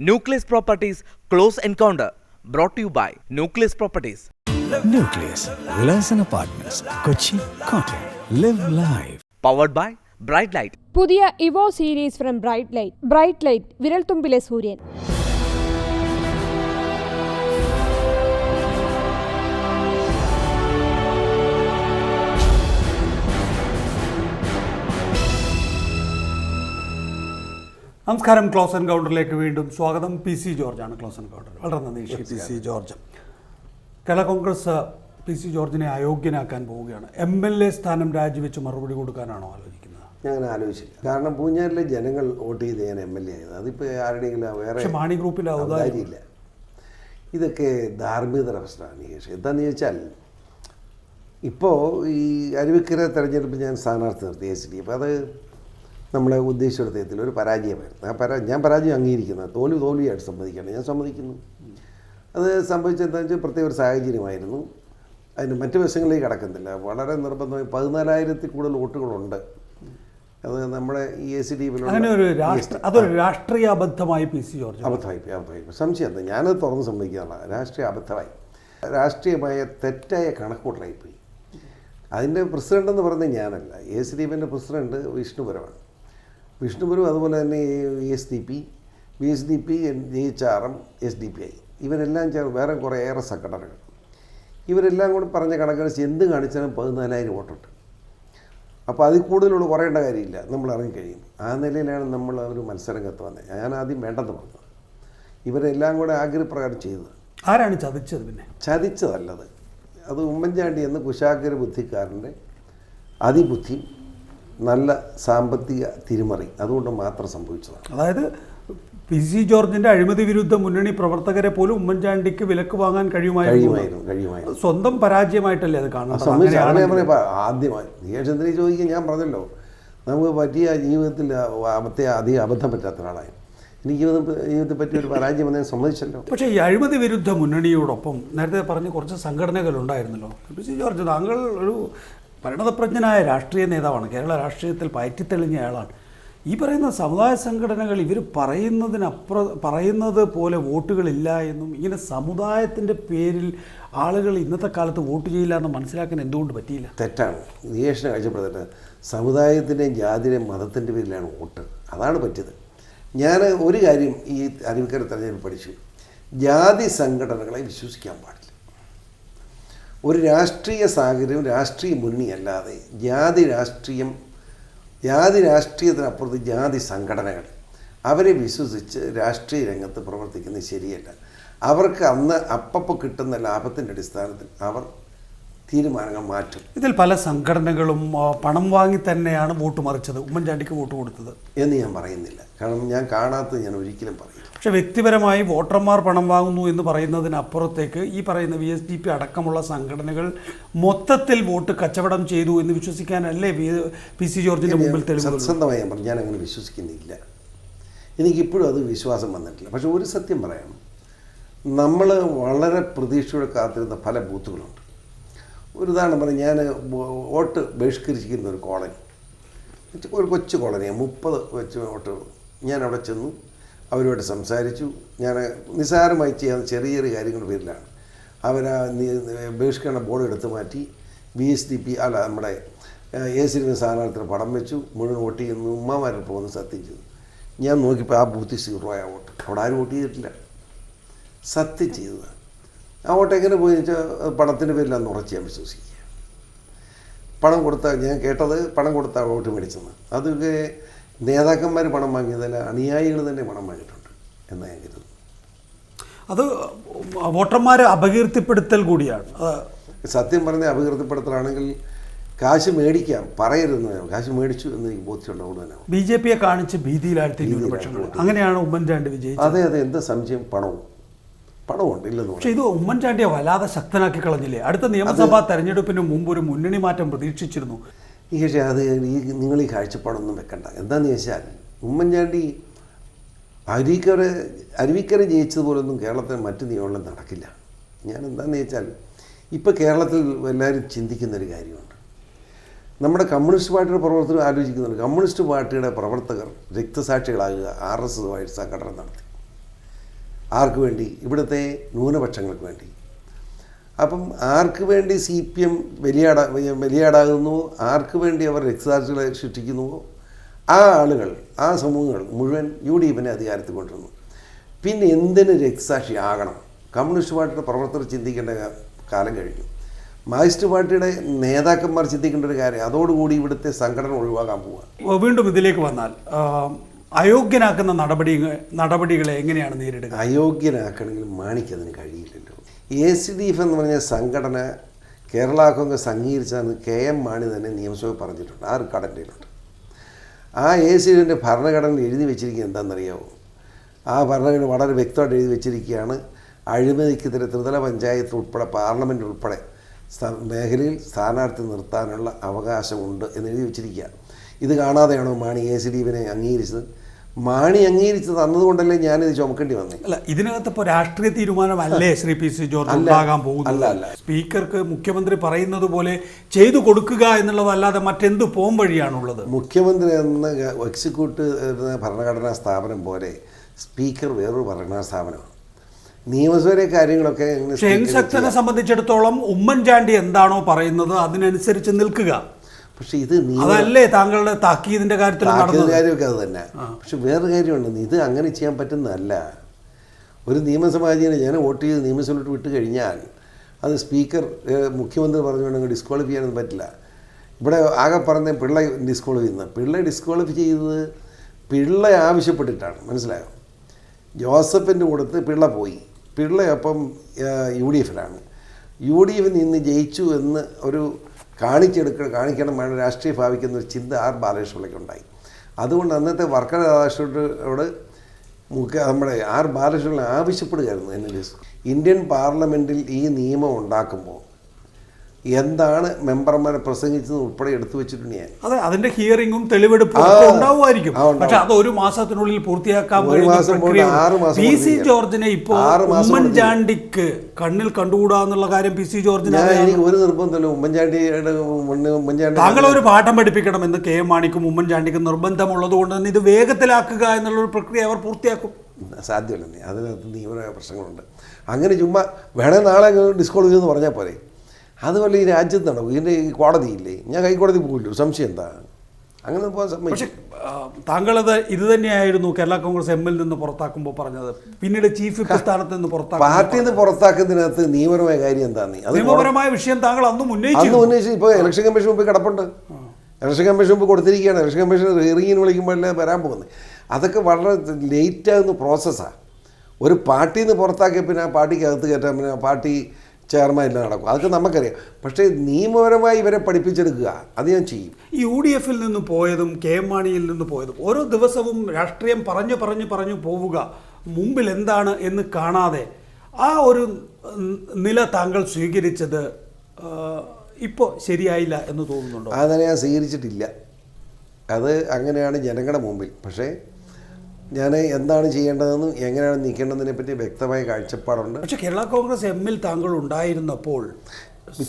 Nucleus Properties Close Encounter, brought to you by Nucleus Properties. Nucleus Villas and Apartments, Kochi, Kottayam. Live life. Powered by Bright Light. പുതിയ Evo series from Bright Light വിരൽത്തുമ്പിലെ സൂര്യൻ. നമസ്കാരം. Close എൻകൗണ്ടറിലേക്ക് വീണ്ടും സ്വാഗതം. P C ജോർജാണ് close encounter. വളരെ നന്ദി P C George. Kerala Congress P C ജോർജിനെ അയോഗ്യനാക്കാൻ പോവുകയാണ്. MLA സ്ഥാനം രാജിവെച്ച് മറുപടി കൊടുക്കാനാണോ ആലോചിക്കുന്നത്? ഞാൻ അങ്ങനെ ആലോചിച്ചില്ല. കാരണം പൂഞ്ഞാറിലെ ജനങ്ങൾ വോട്ട് ചെയ്ത് ഞാൻ MLA ആയത്. അതിപ്പോൾ ആരുടെയെങ്കിലും വേറെ മാണി ഗ്രൂപ്പിൻ്റെ ഔദാര്യമില്ല. ഇതൊക്കെ ധാർമ്മികത പ്രശ്നമാണ് നികേഷ്. എന്താണെന്ന് ചോദിച്ചാൽ ഇപ്പോൾ ഈ അരുവിക്കര തെരഞ്ഞെടുപ്പ് ഞാൻ സ്ഥാനാർത്ഥി നിർത്തി SDP. അപ്പോൾ അത് നമ്മളെ ഉദ്ദേശിച്ചിടത്തിൽ ഒരു പരാജയമായിരുന്നു. ഞാൻ പരാജയം അംഗീകരിക്കുന്നത് തോൽവിയായിട്ട് സമ്മതിക്കണം. ഞാൻ സമ്മതിക്കുന്നു. അത് സംഭവിച്ചെന്താണെന്ന് വെച്ചാൽ പ്രത്യേക ഒരു സാഹചര്യമായിരുന്നു. അതിന് മറ്റു വശങ്ങളിലേക്ക് കടക്കുന്നില്ല. വളരെ നിർബന്ധമായി 14,000 കൂടുതൽ വോട്ടുകളുണ്ട്. അത് നമ്മുടെ ഈ SDP അതൊരു രാഷ്ട്രീയ അബദ്ധമായി പി സി ജോർജ് അബദ്ധമായി സംശയം. ഞാനത് തുറന്ന് സമ്മതിക്കാനുള്ള രാഷ്ട്രീയ അബദ്ധമായി, രാഷ്ട്രീയമായ തെറ്റായ കണക്കൂട്ടലായിപ്പോയി. അതിൻ്റെ പ്രസിഡൻ്റ് എന്ന് പറയുന്നത് ഞാനല്ല. SDP പ്രസിഡന്റ് വിഷ്ണുപുരം അതുപോലെ തന്നെ VSDP JHRM SDPI ഇവരെല്ലാം വേറെ കുറേയേറെ സംഘടനകൾ, ഇവരെല്ലാം കൂടി പറഞ്ഞ കണക്കനുസരിച്ച് എന്ത് കാണിച്ചാലും 14,000 വോട്ടുണ്ട്. അപ്പോൾ അതിൽ കൂടുതലുള്ള കുറയേണ്ട കാര്യമില്ല, നമ്മൾ ഇറങ്ങിക്കഴിയും. ആ നിലയിലാണ് നമ്മൾ ഒരു മത്സരരംഗത്ത് വന്നത്. ഞാൻ ആദ്യം വേണ്ടെന്ന് പറഞ്ഞത്. ഇവരെല്ലാം കൂടെ ആഗ്രഹപ്രകാരം ചെയ്തത്. ആരാണ് ചതിച്ചത്? പിന്നെ ചതിച്ചതല്ലത്. അത് ഉമ്മൻചാണ്ടി എന്ന കുശാഗ്ര ബുദ്ധിക്കാരൻ്റെ അതിബുദ്ധി, നല്ല സാമ്പത്തിക തിരിമറി, അതുകൊണ്ട് മാത്രം സംഭവിച്ചതാണ്. അതായത് പി സി ജോർജിൻ്റെ അഴിമതി വിരുദ്ധ മുന്നണി പ്രവർത്തകരെ പോലും ഉമ്മൻചാണ്ടിക്ക് വിലക്ക് വാങ്ങാൻ കഴിയുമായിരുന്നു. സ്വന്തം പരാജയമായിട്ടല്ലേ അത് കാണുന്നത്? ആദ്യമായി നികേഷ് ചോദിക്കുക, ഞാൻ പറഞ്ഞല്ലോ നമുക്ക് പറ്റിയ ജീവിതത്തിൽ അധികം അബദ്ധം പറ്റാത്ത ഒരാളായി. എനിക്ക് ജീവിതത്തെ പറ്റിയ ഒരു പരാജയം വന്നതിനെ സമ്മതിച്ചല്ലോ. പക്ഷേ ഈ അഴിമതി വിരുദ്ധ മുന്നണിയോടൊപ്പം നേരത്തെ പറഞ്ഞ കുറച്ച് സംഘടനകളുണ്ടായിരുന്നല്ലോ. പി സി ജോർജ്, താങ്കൾ ഒരു പരിണതപ്രജ്ഞനായ രാഷ്ട്രീയ നേതാവാണ്. കേരള രാഷ്ട്രീയത്തിൽ പയറ്റിത്തെളിഞ്ഞ ആളാണ്. ഈ പറയുന്ന സമുദായ സംഘടനകൾ ഇവർ പറയുന്നത് പോലെ വോട്ടുകളില്ല എന്നും, ഇങ്ങനെ സമുദായത്തിൻ്റെ പേരിൽ ആളുകൾ ഇന്നത്തെ കാലത്ത് വോട്ട് ചെയ്യില്ല എന്ന് മനസ്സിലാക്കാൻ എന്തുകൊണ്ട് പറ്റിയില്ല? തെറ്റാണ്. നികേഷിനെ കാഴ്ചപ്പെടുത്തിട്ട് സമുദായത്തിൻ്റെയും ജാതിയുടെയും മതത്തിൻ്റെ പേരിലാണ് വോട്ട്. അതാണ് പറ്റിയത്. ഞാൻ ഒരു കാര്യം ഈ അരുവിക്കര തെരഞ്ഞെടുപ്പ് പഠിച്ചു. ജാതി സംഘടനകളെ വിശ്വസിക്കാൻ പാടില്ല. ഒരു രാഷ്ട്രീയ സാഹചര്യം, രാഷ്ട്രീയ മുന്നണിയല്ലാതെ ജാതി രാഷ്ട്രീയത്തിനപ്പുറത്ത് ജാതി സംഘടനകൾ, അവരെ വിശ്വസിച്ച് രാഷ്ട്രീയ രംഗത്ത് പ്രവർത്തിക്കുന്നത് ശരിയല്ല. അവർക്ക് അപ്പപ്പോൾ കിട്ടുന്ന ലാഭത്തിൻ്റെ അടിസ്ഥാനത്തിൽ അവർ തീരുമാനങ്ങൾ മാറ്റും. ഇതിൽ പല സംഘടനകളും പണം വാങ്ങി തന്നെയാണ് വോട്ട് മറിച്ചത്, ഉമ്മൻചാണ്ടിക്ക് വോട്ട് കൊടുത്തത് എന്ന് ഞാൻ പറയുന്നില്ല. കാരണം ഞാൻ കാണാത്തത് ഞാൻ ഒരിക്കലും പറയില്ല. പക്ഷേ വ്യക്തിപരമായി വോട്ടർമാർ പണം വാങ്ങുന്നു എന്ന് പറയുന്നതിനപ്പുറത്തേക്ക് ഈ പറയുന്ന VSDP അടക്കമുള്ള സംഘടനകൾ മൊത്തത്തിൽ വോട്ട് കച്ചവടം ചെയ്തു എന്ന് വിശ്വസിക്കാനല്ലേ പി സി ജോർജിൻ്റെ മുമ്പിൽ തെളിവ്? സത്യസന്ധമായി ഞാൻ അങ്ങനെ വിശ്വസിക്കുന്നില്ല. എനിക്കിപ്പോഴും അത് വിശ്വാസം വന്നിട്ടില്ല. പക്ഷെ ഒരു സത്യം പറയാം, നമ്മൾ വളരെ പ്രതീക്ഷയോടെ കാത്തിരുന്ന പല ബൂത്തുകളുണ്ട്. ഒരു ഉദാഹരണം പറഞ്ഞാൽ, ഞാൻ വോട്ട് ബഹിഷ്കരിച്ചിരിക്കുന്ന ഒരു കോളനി, ഒരു കൊച്ചു കോളനിയാണ്, 30 വെച്ച് വോട്ടുകൾ. ഞാൻ അവിടെ ചെന്നു, അവരുമായിട്ട് സംസാരിച്ചു. ഞാൻ നിസ്സാരമായി ചെയ്യാവുന്ന ചെറിയ ചെറിയ കാര്യങ്ങളുടെ പേരിലാണ് അവർ ബഹിഷ്കരണ ബോർഡ് എടുത്തു മാറ്റി. VSDP നമ്മുടെ AC സ്ഥാനാർത്ഥിയുടെ പടം വെച്ചു, മുഴുവൻ വോട്ട് ചെയ്യുന്നു, ഉമ്മമാരിൽ പോകുന്ന സത്യം ചെയ്തു. ഞാൻ നോക്കിയപ്പോൾ ആ ബൂത്തിൽ 0 വോട്ട്. അവിടെ ആരും വോട്ട് ചെയ്തിട്ടില്ല. സത്യം ചെയ്തതാണ്. ആ വോട്ട് എങ്ങനെ പോയി വെച്ചാൽ പണത്തിൻ്റെ പേരിലാന്ന് ഉറച്ച് ഞാൻ വിശ്വസിക്കുക. പണം കൊടുത്താൽ, ഞാൻ കേട്ടത് പണം കൊടുത്താൽ വോട്ട് മേടിച്ചെന്ന്. അതൊക്കെ നേതാക്കന്മാർ പണം വാങ്ങിയതല്ല, അനുയായികൾ തന്നെ പണം വാങ്ങിയിട്ടുണ്ട് എന്നാണ് ഞാൻ കരുതുന്നത്. അത് വോട്ടർമാരെ അപകീർത്തിപ്പെടുത്തൽ കൂടിയാണ്. സത്യം പറഞ്ഞ അപകീർത്തിപ്പെടുത്തലാണെങ്കിൽ കാശ് മേടിക്കാം, പറയരുതെന്ന്. കാശ് മേടിച്ചു എന്ന് എനിക്ക് ബോധ്യമുണ്ടാവുള്ളൂ. BJP കാണിച്ച് ഭീതിയിലാഴ്ത്തി അങ്ങനെയാണ് ഉമ്മൻചാണ്ടി വിജയിച്ചത്. അതെ, എന്താ സംശയം? പണമുണ്ട് ഇല്ലെന്ന്. പക്ഷേ ഇത് ഉമ്മൻചാണ്ടിയെ വല്ലാതെ ശക്തനാക്കി കളഞ്ഞില്ലേ? അടുത്ത നിയമസഭാ തെരഞ്ഞെടുപ്പിന് മുമ്പ് ഒരു മുന്നണി മാറ്റം പ്രതീക്ഷിച്ചിരുന്നു. പക്ഷേ അത് നിങ്ങൾ ഈ കാഴ്ചപ്പാടൊന്നും വെക്കണ്ട. എന്താണെന്ന് ചോദിച്ചാൽ, ഉമ്മൻചാണ്ടി അരുവിക്കര ജയിച്ചതുപോലൊന്നും കേരളത്തിൽ മറ്റു നിയമങ്ങളും നടക്കില്ല. ഞാൻ എന്താണെന്ന് ചോദിച്ചാൽ, ഇപ്പോൾ കേരളത്തിൽ എല്ലാവരും ചിന്തിക്കുന്നൊരു കാര്യമുണ്ട്. നമ്മുടെ കമ്മ്യൂണിസ്റ്റ് പാർട്ടിയുടെ പ്രവർത്തകർ ആലോചിക്കുന്നുണ്ട്. കമ്മ്യൂണിസ്റ്റ് പാർട്ടിയുടെ പ്രവർത്തകർ രക്തസാക്ഷികളാകുക RSSുമായിട്ട് സംഘടന നടത്തി. ആർക്ക് വേണ്ടി? ഇവിടുത്തെ ന്യൂനപക്ഷങ്ങൾക്ക് വേണ്ടി. അപ്പം ആർക്ക് വേണ്ടി CPM ബലിയാടാകുന്നുവോ, ആർക്ക് വേണ്ടി അവർ രക്തസാക്ഷികളെ സൃഷ്ടിക്കുന്നുവോ, ആ ആളുകൾ, ആ സമൂഹങ്ങൾ മുഴുവൻ UDF അധികാരത്തിൽ കൊണ്ടുവന്നു. പിന്നെ എന്തിന് രക്തസാക്ഷി ആകണം? കമ്മ്യൂണിസ്റ്റ് പാർട്ടിയുടെ പ്രവർത്തകർ ചിന്തിക്കേണ്ട കാലം കഴിഞ്ഞു. മാർക്സിസ്റ്റ് പാർട്ടിയുടെ നേതാക്കന്മാർ ചിന്തിക്കേണ്ട ഒരു കാര്യം, അതോടുകൂടി ഇവിടുത്തെ സംഘടന ഒഴിവാക്കാൻ പോവുക. വീണ്ടും ഇതിലേക്ക് വന്നാൽ അയോഗ്യനാക്കുന്ന നടപടികളെ എങ്ങനെയാണ് നേരിടുക? അയോഗ്യനാക്കണമെങ്കിൽ മാണിക്കതിന് കഴിയില്ലല്ലോ. ACDF എന്ന് പറഞ്ഞ സംഘടന കേരള കോൺഗ്രസ് അംഗീകരിച്ചാണ് KM മാണി തന്നെ നിയമസഭ പറഞ്ഞിട്ടുണ്ട്. ആ റെക്കോർഡിലുണ്ട്. ആ ACDFിൻ്റെ ഭരണഘടനയിൽ എഴുതി വെച്ചിരിക്കുക എന്താണെന്നറിയാമോ? ആ ഭരണഘടന വളരെ വ്യക്തമായിട്ട് എഴുതി വെച്ചിരിക്കുകയാണ്, അഴിമതിക്കെതിരെ ത്രിതല പഞ്ചായത്ത് ഉൾപ്പെടെ പാർലമെൻറ്റ് ഉൾപ്പെടെ മേഖലയിൽ സ്ഥാനാർത്ഥി നിർത്താനുള്ള അവകാശമുണ്ട് എന്ന് എഴുതി വെച്ചിരിക്കുക. ഇത് കാണാതെയാണോ മാണി ACDFിനെ അംഗീകരിച്ചത്? മാണി അംഗീകരിച്ച് തന്നതുകൊണ്ടല്ലേ ഞാനിത് ചുമക്കേണ്ടി വന്നേ. അല്ല, ഇതിനകത്ത് ഇപ്പോൾ രാഷ്ട്രീയ തീരുമാനമല്ലേ ശ്രീ PC ജോർജ് ഉണ്ടാകാൻ പോകുന്നത്? അല്ല. സ്പീക്കർക്ക് മുഖ്യമന്ത്രി പറയുന്നത് പോലെ ചെയ്തു കൊടുക്കുക എന്നുള്ളതല്ലാതെ മറ്റെന്ത് പോം വഴിയാണുള്ളത്? മുഖ്യമന്ത്രി എന്ന എക്സിക്യൂട്ടീവ് ഭരണഘടനാ സ്ഥാപനം പോലെ സ്പീക്കർ വേറൊരു ഭരണഘടനാ സ്ഥാപനമാണ്. നിയമസഭയിലെ കാര്യങ്ങളൊക്കെ ശക്തനെ സംബന്ധിച്ചിടത്തോളം ഉമ്മൻചാണ്ടി എന്താണോ പറയുന്നത് അതിനനുസരിച്ച് നിൽക്കുക. പക്ഷെ ഇത് അതല്ലേ താങ്കളുടെ താക്കീതിന്റെ കാര്യമൊക്കെ അത് തന്നെ. പക്ഷെ വേറൊരു കാര്യമുണ്ട്, ഇത് അങ്ങനെ ചെയ്യാൻ പറ്റുന്നതല്ല. ഒരു നിയമസഭാജിനെ ഞാൻ വോട്ട് ചെയ്ത് നിയമസഭയിലോട്ട് വിട്ട് കഴിഞ്ഞാൽ അത് സ്പീക്കർ മുഖ്യമന്ത്രി പറഞ്ഞുകൊണ്ടെങ്കിൽ ഡിസ്ക്വാളിഫൈ ചെയ്യാനൊന്നും പറ്റില്ല. ഇവിടെ ആകെ പറഞ്ഞ പിള്ള ഡിസ്ക്വാളിഫൈ ചെയ്യുന്നത്, പിള്ള ഡിസ്ക്വാളിഫൈ ചെയ്തത് പിള്ള ആവശ്യപ്പെട്ടിട്ടാണ്. മനസ്സിലായോ? ജോസഫിൻ്റെ കൂടത്ത് പിള്ള പോയി. പിള്ള അപ്പം UDFിലാണ്. UDFിൽ നിന്ന് ജയിച്ചു എന്ന് ഒരു കാണിക്കണം വേണം രാഷ്ട്രീയ ഭാവിക്കുന്ന ഒരു ചിന്ത ബാലകൃഷ്ണപിള്ളയ്ക്കുണ്ടായി. അതുകൊണ്ട് അന്നത്തെ വർക്കല രാധാകൃഷ്ണനോട് നമ്മുടെ ബാലകൃഷ്ണപിള്ള ആവശ്യപ്പെടുകയായിരുന്നു, ഇന്ത്യൻ പാർലമെൻറ്റിൽ ഈ നിയമം ഉണ്ടാക്കുമ്പോൾ എന്താണ് മെമ്പർമാരെ പ്രസംഗിച്ചത് ഉൾപ്പെടെ എടുത്തു വെച്ചിട്ടുണ്ട് ഞാൻ. അതെ, അതിന്റെ ഹിയറിംഗും തെളിവെടുപ്പും ഉണ്ടാവുമായിരിക്കും. പക്ഷെ അത് 1 മാസത്തിനുള്ളിൽ പൂർത്തിയാക്കാൻ PC ജോർജിനെ ഇപ്പോൾ ഉമ്മൻചാണ്ടിക്ക് കണ്ണിൽ കണ്ടുകൂടാന്നുള്ള കാര്യം PC ജോർജിന് എനിക്ക് ഒരു നിർബന്ധമല്ലോ. ഉമ്മൻചാണ്ടിയുടെ താങ്കൾ ഒരു പാഠം പഠിപ്പിക്കണം എന്ന് KM മാണിക്കും ഉമ്മൻചാണ്ടിക്കും നിർബന്ധമുള്ളത് കൊണ്ട് തന്നെ ഇത് വേഗത്തിലാക്കുക എന്നുള്ളൊരു പ്രക്രിയ അവർ പൂർത്തിയാക്കും. സാധ്യമല്ലേ? അതിനകത്ത് തീവ്രമായ പ്രശ്നങ്ങളുണ്ട്. അങ്ങനെ ചുമ്മാ വേണേൽ നാളെ ഡിസ്ക്വാളിഫൈ എന്ന് പറഞ്ഞാൽ പോരെ. അതുപോലെ ഈ രാജ്യത്ത് നടക്കും. ഇതിൻ്റെ ഈ കോടതിയില്ലേ, ഞാൻ ഹൈക്കോടതി പോകില്ലോ, സംശയം എന്താ? അങ്ങനെ പോകാൻ സമ്മതിച്ചു. താങ്കളത് ഇത് തന്നെയായിരുന്നു കേരള കോൺഗ്രസ് ML നിന്ന് പുറത്താക്കുമ്പോൾ പറഞ്ഞത്. പിന്നീട് ചീഫ് വിപ്പ് സ്ഥാനത്ത് നിന്ന് പാർട്ടിയിൽ നിന്ന് പുറത്താക്കുന്നതിനകത്ത് നിയമപരമായ കാര്യം എന്താന്ന്? നിയമപരമായ വിഷയം താങ്കൾ അന്ന് ഉന്നയിച്ചു. ഇപ്പോൾ ഇലക്ഷൻ കമ്മീഷൻ മുമ്പ് കിടപ്പുണ്ട്. ഇലക്ഷൻ കമ്മീഷൻ മുമ്പ് കൊടുത്തിരിക്കുകയാണ്. ഇലക്ഷൻ കമ്മീഷൻ ഹിയറിങ്ങിന് വിളിക്കുമ്പോഴല്ലേ വരാൻ പോകുന്നത്. അതൊക്കെ വളരെ ലേറ്റാകുന്ന പ്രോസസ്സാണ്. ഒരു പാർട്ടിയിൽ നിന്ന് പുറത്താക്കിയ പിന്നെ ആ പാർട്ടിക്കകത്ത് കയറ്റാൻ പിന്നെ പാർട്ടി ചെയർമാനില്ല നടക്കും. അതൊക്കെ നമുക്കറിയാം. പക്ഷേ നിയമപരമായി ഇവരെ പഠിപ്പിച്ചെടുക്കുക, അത് ഞാൻ ചെയ്യും. ഈ UDFിൽ നിന്ന് പോയതും KM മാണിയിൽ നിന്ന് പോയതും ഓരോ ദിവസവും രാഷ്ട്രീയം പറഞ്ഞു പോവുക, മുമ്പിൽ എന്താണ് എന്ന് കാണാതെ ആ ഒരു നില താങ്കൾ സ്വീകരിച്ചത് ഇപ്പോൾ ശരിയായില്ല എന്ന് തോന്നുന്നുണ്ടോ? അതങ്ങനെ ഞാൻ സ്വീകരിച്ചിട്ടില്ല. അത് അങ്ങനെയാണ് ജനങ്ങളുടെ മുമ്പിൽ. പക്ഷേ ഞാൻ എന്താണ് ചെയ്യേണ്ടതെന്നും എങ്ങനെയാണ് നിൽക്കേണ്ടതിനെ പറ്റി വ്യക്തമായ കാഴ്ചപ്പാടുണ്ട്. പക്ഷേ കേരള കോൺഗ്രസ് ML താങ്കൾ ഉണ്ടായിരുന്നപ്പോൾ,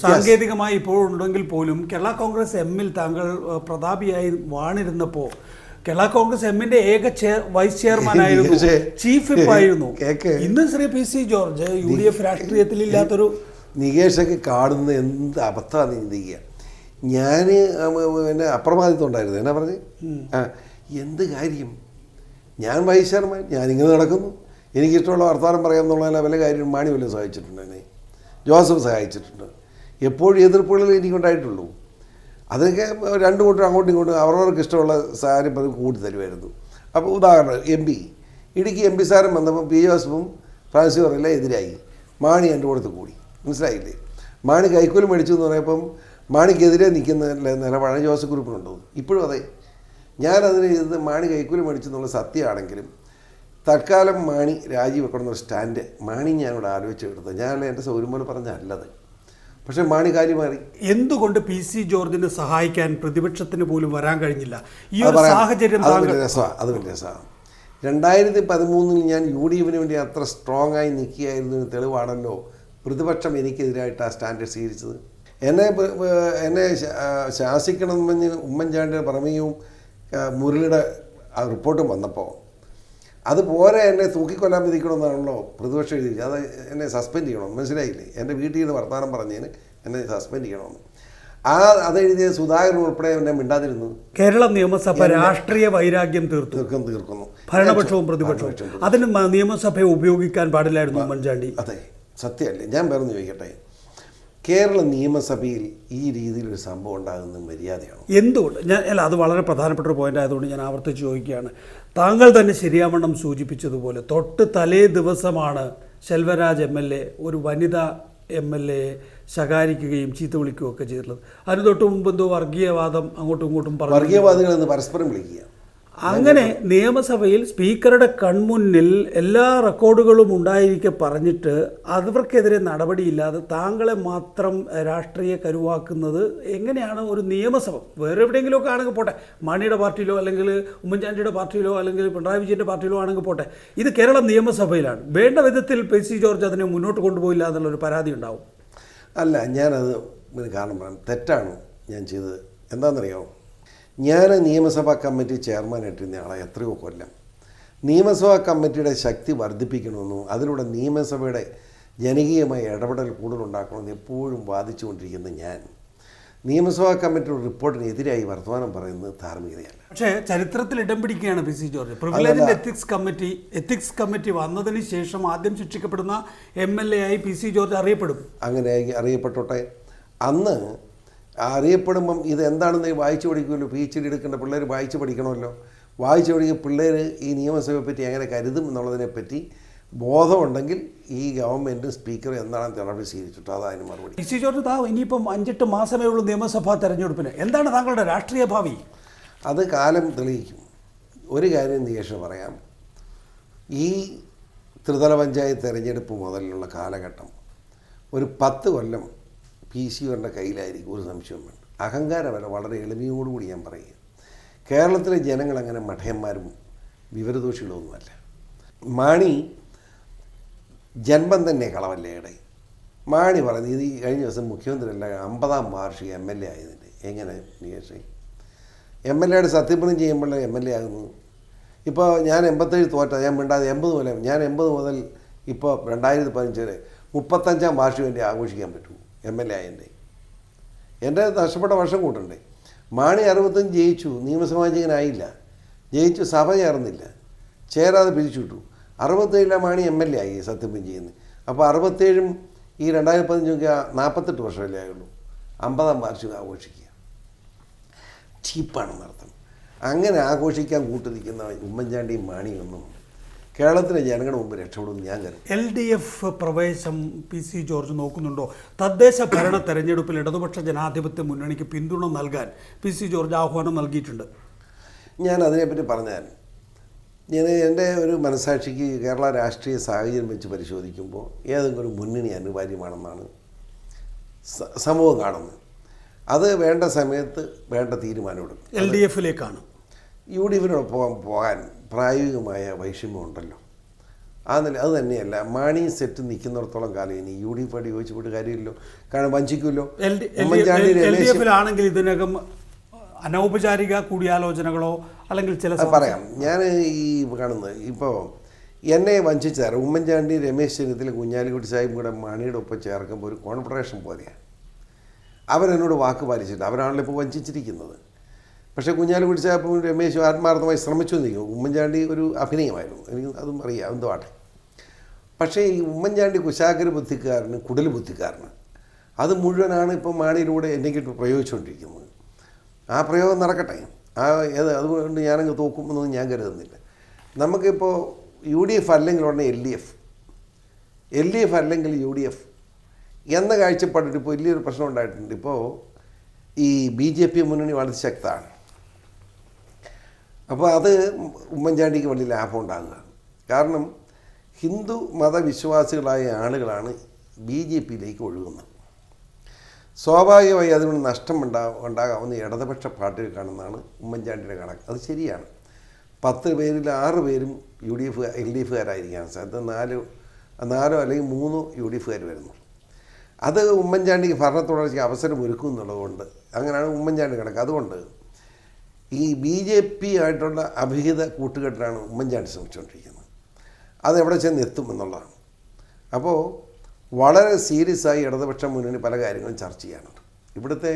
സാങ്കേതികമായി ഇപ്പോഴുണ്ടെങ്കിൽ പോലും കേരള കോൺഗ്രസ് ML താങ്കൾ പ്രതാപിയായി വാണിരുന്നപ്പോൾ കേരള കോൺഗ്രസ് എമ്മിന്റെ ഏക വൈസ് ചെയർമാനായിരുന്നു, ചീഫ് വിപ്പ് ആയിരുന്നു. ഇന്ന് ശ്രീ PC ജോർജ് UDF രാഷ്ട്രീയത്തിൽ ഇല്ലാത്തൊരു നികേഷൊക്കെ കാണുന്ന എന്ത് അബദ്ധമാണ് ചിന്തിക്കുക. ഞാൻ എന്നെ അപ്രമാദിത്വം ഉണ്ടായിരുന്നു. എന്നാ പറഞ്ഞ് എന്ത് കാര്യം, ഞാൻ വൈസ് ചെയർമാൻ, ഞാനിങ്ങനെ നടക്കുന്നു, എനിക്കിഷ്ടമുള്ള വർത്തമാനം പറയാമെന്നുള്ള വല്ല കാര്യം മാണി വല്ലതും സഹായിച്ചിട്ടുണ്ട്, എന്നെ ജോസഫ് സഹായിച്ചിട്ടുണ്ട്. എപ്പോഴും എതിർപ്പുകളിൽ എനിക്കുണ്ടായിട്ടുള്ളൂ. അതൊക്കെ രണ്ടും കൂട്ടും അങ്ങോട്ടും ഇങ്ങോട്ടും അവരവർക്ക് ഇഷ്ടമുള്ള സാരം അത് കൂട്ടി തരുമായിരുന്നു. അപ്പോൾ ഉദാഹരണം MP ഇടുക്കി MP സാറും വന്നപ്പോൾ P ജോസഫും ഫ്രാൻസിസും എല്ലാം എതിരായി. മാണി എൻ്റെ കൂടത്ത് കൂടി. മനസ്സിലായില്ലേ? മാണി കൈക്കൂലി മേടിച്ചു എന്ന് പറയുമ്പം മാണിക്കെതിരെ നിൽക്കുന്ന നിലപാടാണ് ജോസഫ് ഗ്രൂപ്പിനുണ്ടോ? ഇപ്പോഴും അതെ. ഞാനതിന് ഇത് മാണി കൈക്കൂലി മേടിച്ചു എന്നുള്ള സത്യമാണെങ്കിലും തൽക്കാലം മാണി രാജിവെക്കണം എന്നൊരു സ്റ്റാൻഡ് മാണി ഞാനിവിടെ ആലോചിച്ചെടുത്തത്. ഞാൻ എൻ്റെ സൗകര്യം പോലെ പറഞ്ഞല്ലത്. പക്ഷേ മാണി കാര്യം മാറി. എന്തുകൊണ്ട് PC ജോർജിനെ സഹായിക്കാൻ പ്രതിപക്ഷത്തിന് പോലും വരാൻ കഴിഞ്ഞില്ല? ഈ ഒരു സാഹചര്യം അത് വലിയ രസമാണ്. 2013 ഞാൻ UDFിന് വേണ്ടി അത്ര സ്ട്രോങ് ആയി നിൽക്കുകയായിരുന്നതിന് തെളിവാണല്ലോ പ്രതിപക്ഷം എനിക്കെതിരായിട്ട് ആ സ്റ്റാൻഡേർഡ് സ്വീകരിച്ചത്. എന്നെ ശാസിക്കണമെന്ന് ഉമ്മൻചാണ്ടിയുടെ പ്രമേയവും മുരളിയുടെ റിപ്പോർട്ടും വന്നപ്പോൾ അതുപോലെ എന്നെ തൂക്കിക്കൊല്ലാൻ വിധിക്കണമെന്നാണല്ലോ പ്രതിപക്ഷം എഴുതിയിരിക്കുക. അത് എന്നെ സസ്പെൻഡ് ചെയ്യണം, മനസ്സിലായില്ലേ? എൻ്റെ വീട്ടിൽ നിന്ന് വർത്തമാനം പറഞ്ഞതിന് എന്നെ സസ്പെൻഡ് ചെയ്യണമെന്ന്. അതെഴുതിയ സുധാകരൻ ഉൾപ്പെടെ എന്നെ മിണ്ടാതിരുന്നു. കേരള നിയമസഭ രാഷ്ട്രീയ വൈരാഗ്യം തീർക്കുന്നു, ഭരണപക്ഷവും പ്രതിപക്ഷവും. അതിന് നിയമസഭയെ ഉപയോഗിക്കാൻ പാടില്ലായിരുന്നു ഉമ്മൻചാണ്ടി. അതെ, സത്യമല്ലേ? ഞാൻ പറഞ്ഞു ചോദിക്കട്ടെ, കേരള നിയമസഭയിൽ ഈ രീതിയിലൊരു സംഭവം ഉണ്ടാകുന്നത് മര്യാദയാണോ? എന്തുകൊണ്ട്? അത് വളരെ പ്രധാനപ്പെട്ട ഒരു പോയിന്റ് ആയതുകൊണ്ട് ഞാൻ ആവർത്തിച്ച് ചോദിക്കുകയാണ്. താങ്കൾ തന്നെ ശരിയാവണ്ണം സൂചിപ്പിച്ചതുപോലെ തൊട്ട് തലേ ദിവസമാണ് ശെൽവരാജ് MLA ഒരു വനിതാ MLA ശകാരിക്കുകയും ചീത്ത വിളിക്കുകയും ഒക്കെ ചെയ്തിട്ടുള്ളത്. അതിന് തൊട്ട് മുമ്പ് എന്തോ വർഗീയവാദം അങ്ങോട്ടും ഇങ്ങോട്ടും പറഞ്ഞു, വർഗീയവാദികളെന്ന് പരസ്പരം വിളിക്കുക. അങ്ങനെ നിയമസഭയിൽ സ്പീക്കറുടെ കൺമുന്നിൽ എല്ലാ റെക്കോർഡുകളും ഉണ്ടായിരിക്കെ പറഞ്ഞിട്ട് അവർക്കെതിരെ നടപടിയില്ലാതെ താങ്കളെ മാത്രം രാഷ്ട്രീയ കരുവാക്കുന്നത് എങ്ങനെയാണ് ഒരു നിയമസഭ? വേറെ എവിടെയെങ്കിലുമൊക്കെ ആണെങ്കിൽ പോട്ടെ, മാണിയുടെ പാർട്ടിയിലോ അല്ലെങ്കിൽ ഉമ്മൻചാണ്ടിയുടെ പാർട്ടിയിലോ അല്ലെങ്കിൽ പിണറായി വിജയൻ്റെ പാർട്ടിയിലോ ആണെങ്കിൽ പോട്ടെ, ഇത് കേരള നിയമസഭയിലാണ്. വേണ്ട വിധത്തിൽ PC ജോർജ് അതിനെ മുന്നോട്ട് കൊണ്ടുപോയില്ല എന്നുള്ളൊരു പരാതി ഉണ്ടാവും. അല്ല, ഞാനത് കാരണം പറയാം, തെറ്റാണ് ഞാൻ ചെയ്തത്. എന്താണെന്നറിയാമോ? ഞാൻ നിയമസഭാ കമ്മിറ്റി ചെയർമാനായിട്ടിരുന്ന ആളെ എത്രയോ കൊല്ലം. നിയമസഭാ കമ്മിറ്റിയുടെ ശക്തി വർദ്ധിപ്പിക്കണമെന്നും അതിലൂടെ നിയമസഭയുടെ ജനകീയമായ ഇടപെടൽ കൂടുതലുണ്ടാക്കണമെന്ന് എപ്പോഴും വാദിച്ചുകൊണ്ടിരിക്കുന്ന ഞാൻ നിയമസഭാ കമ്മിറ്റിയുടെ റിപ്പോർട്ടിന് എതിരായി വർത്തമാനം പറയുന്നത് ധാർമ്മികതയല്ല. പക്ഷേ ചരിത്രത്തിൽ ഇടം പിടിക്കുകയാണ് PC George. Privilege ethics committee വന്നതിന് ശേഷം ആദ്യം ശിക്ഷിക്കപ്പെടുന്ന MLA ആയി PC ജോർജ് അറിയപ്പെടും. അങ്ങനെ അറിയപ്പെട്ടോട്ടെ. അന്ന് അറിയപ്പെടുമ്പം ഇതെന്താണെന്ന് വായിച്ചു പഠിക്കുമല്ലോ. PhD എടുക്കേണ്ട പിള്ളേർ വായിച്ചു പഠിക്കണമല്ലോ. വായിച്ചു പഠിക്കുന്ന പിള്ളേർ ഈ നിയമസഭയെ പറ്റി എങ്ങനെ കരുതും എന്നുള്ളതിനെപ്പറ്റി ബോധമുണ്ടെങ്കിൽ ഈ ഗവൺമെൻറ് സ്പീക്കർ എന്താണെന്ന് തിളപ്പി സ്വീകരിച്ചിട്ട് അതിന് മറുപടി. PC ജോർജ് ഇനിയിപ്പം 5-8 മാസമേ ഉള്ളൂ നിയമസഭാ തെരഞ്ഞെടുപ്പിന്. എന്താണ് താങ്കളുടെ രാഷ്ട്രീയ ഭാവി? അത് കാലം തെളിയിക്കും. ഒരു കാര്യം നികേഷ് പറയാം, ഈ ത്രിതല പഞ്ചായത്ത് തെരഞ്ഞെടുപ്പ് മുതലുള്ള കാലഘട്ടം ഒരു 10 കൊല്ലം PC ജോർജിൻ്റെ കയ്യിലായിരിക്കും, ഒരു സംശയവും വേണ്ട. അഹങ്കാരമല്ല, വളരെ എളിമയോടുകൂടി ഞാൻ പറയുക. കേരളത്തിലെ ജനങ്ങൾ അങ്ങനെ മഠയന്മാരും വിവരദോഷികളൊന്നുമല്ല. മാണി ജന്മം തന്നെ കളവല്ലേടെ. മാണി പറയുന്നത് ഇത് കഴിഞ്ഞ ദിവസം മുഖ്യമന്ത്രിയല്ല 50ാം വാർഷിക MLA ആയതിൻ്റെ. എങ്ങനെ നികേഷ്? MLA സത്യപ്രതിജ്ഞ ചെയ്യുമ്പോഴേ MLA ആകുന്നു. ഇപ്പോൾ ഞാൻ 87 തോറ്റ, ഞാൻ മിണ്ടാതെ 80 മുതൽ, ഞാൻ 80 മുതൽ ഇപ്പോൾ 2015 വരെ 35ാം വാർഷികം എൻ്റെ ആഘോഷിക്കാൻ പറ്റൂ MLA ആയതിൻ്റെ. എൻ്റെ നഷ്ടപ്പെട്ട വർഷം കൂട്ടണ്ടേ? മാണി 65 ജയിച്ചു, നിയമസഭാചകനായില്ല, ജയിച്ചു, സഭ ചേർന്നില്ല, ചേരാതെ പിരിച്ചുവിട്ടു. 67 മാണി MLA ആയി സത്യപ്രതിജ്ഞ ചെയ്യുന്നത്. അപ്പോൾ 67 ഈ 2015 48 വർഷമല്ലേ ആയുള്ളൂ. 50ാം വാർഷികം ആഘോഷിക്കുക ചീപ്പാണെന്ന് അർത്ഥം. അങ്ങനെ ആഘോഷിക്കാൻ കൂട്ടുനിൽക്കുന്ന ഉമ്മൻചാണ്ടിയും മാണിയൊന്നും കേരളത്തിലെ ജനങ്ങളുടെ മുമ്പ് രക്ഷപ്പെടുമെന്ന് ഞാൻ കരുതുന്നു. LDF പ്രവേശം PC ജോർജ് നോക്കുന്നുണ്ടോ? തദ്ദേശ ഭരണ തെരഞ്ഞെടുപ്പിൽ ഇടതുപക്ഷ ജനാധിപത്യ മുന്നണിക്ക് പിന്തുണ നൽകാൻ PC ജോർജ് ആഹ്വാനം നൽകിയിട്ടുണ്ട്. ഞാൻ അതിനെപ്പറ്റി പറഞ്ഞാൽ, ഞാൻ എൻ്റെ ഒരു മനസാക്ഷിക്ക് കേരള രാഷ്ട്രീയ സാഹചര്യം വെച്ച് പരിശോധിക്കുമ്പോൾ ഏതെങ്കിലും ഒരു മുന്നണി അനിവാര്യമാണെന്നാണ് സമൂഹം കാണുന്നത്. അത് വേണ്ട സമയത്ത് വേണ്ട തീരുമാനമെടുക്കും. LDFിലേക്കാണ്. UDFിനോടൊപ്പം പോകാൻ പ്രായോഗികമായ വൈഷമ്യമുണ്ടല്ലോ. അത് തന്നെയല്ല, മാണി സെറ്റ് നിൽക്കുന്നിടത്തോളം കാലം ഇനി UDF ആയിട്ട് ചോദിച്ചുകൊണ്ട് കാര്യമില്ലല്ലോ, കാരണം വഞ്ചിക്കുമല്ലോ. LDFിലാണെങ്കിൽ ഇതിനകം അനൗപചാരിക കൂടിയാലോചനകളോ അല്ലെങ്കിൽ ചില പറയാം. ഞാൻ ഈ കാണുന്നത് ഇപ്പോൾ എന്നെ വഞ്ചിച്ചാറ് ഉമ്മൻചാണ്ടി, രമേശ് ചെന്നിത്തല, കുഞ്ഞാലിക്കുട്ടി സാഹിബും കൂടെ മാണിയുടെ ഒപ്പം ചേർക്കുമ്പോൾ ഒരു കോൺഫെഡറേഷൻ പോലെയാണ്. അവരെന്നോട് വാക്ക് പാലിച്ചിട്ട് അവരാണല്ലോ ഇപ്പോൾ വഞ്ചിച്ചിരിക്കുന്നത്. പക്ഷേ കുഞ്ഞാലിക്കുട്ടി സാഹിബും രമേശും ആത്മാർത്ഥമായി ശ്രമിച്ചു നിൽക്കും. ഉമ്മൻചാണ്ടി ഒരു അഭിനയമായിരുന്നു, എനിക്ക് അതും അറിയാം, എന്തോ ആട്ടെ. പക്ഷേ ഈ ഉമ്മൻചാണ്ടി കുശാഗ്ര ബുദ്ധിക്കാരന്, കുടൽ ബുദ്ധിക്കാരന്, അത് മുഴുവനാണ് ഇപ്പോൾ മാണിയിലൂടെ എന്നെക്കിട്ട് പ്രയോഗിച്ചുകൊണ്ടിരിക്കുന്നത്. ആ പ്രയോഗം നടക്കട്ടെ. അതുകൊണ്ട് ഞാനങ്ങ് തോക്കുമെന്നൊന്നും ഞാൻ കരുതുന്നില്ല. നമുക്കിപ്പോൾ UDF അല്ലെങ്കിൽ ഉടനെ LDF അല്ലെങ്കിൽ UDF എന്ന കാഴ്ചപ്പാടിട്ട് ഇപ്പോൾ വലിയൊരു പ്രശ്നം ഉണ്ടായിട്ടുണ്ട്. ഇപ്പോൾ ഈ BJP മുന്നണി വളരെ ശക്തമാണ്. അപ്പോൾ അത് ഉമ്മൻചാണ്ടിക്ക് വലിയ ലാഭം ഉണ്ടാകുക. കാരണം ഹിന്ദു മതവിശ്വാസികളായ ആളുകളാണ് BJPയിലേക്ക് ഒഴുകുന്നത്. സ്വാഭാവികമായി അതിനോട് നഷ്ടം ഉണ്ടാകാവുന്ന ഇടതുപക്ഷ പാർട്ടികൾ കാണുന്നതാണ് ഉമ്മൻചാണ്ടിയുടെ കണക്ക്. അത് ശരിയാണ്. 10 പേരിൽ 6 പേരും LDFകാരായിരിക്കാൻ സാധ്യത, 4 അല്ലെങ്കിൽ 3 UDFകാർ വരുന്നു. അത് ഉമ്മൻചാണ്ടിക്ക് ഭരണത്തുടർച്ചയ്ക്ക് അവസരം ഒരുക്കും എന്നുള്ളതുകൊണ്ട് അങ്ങനെയാണ് ഉമ്മൻചാണ്ടി കണക്ക്. അതുകൊണ്ട് ഈ BJP ആയിട്ടുള്ള അഭിഹിത കൂട്ടുകെട്ടിലാണ് ഉമ്മൻചാണ്ടി ശ്രമിച്ചുകൊണ്ടിരിക്കുന്നത്. അതെവിടെ ചെന്ന് എത്തും എന്നുള്ളതാണ്. അപ്പോൾ വളരെ സീരിയസ് ആയി ഇടതുപക്ഷ മുന്നണി പല കാര്യങ്ങളും ചർച്ച ചെയ്യാനുണ്ട്. ഇവിടുത്തെ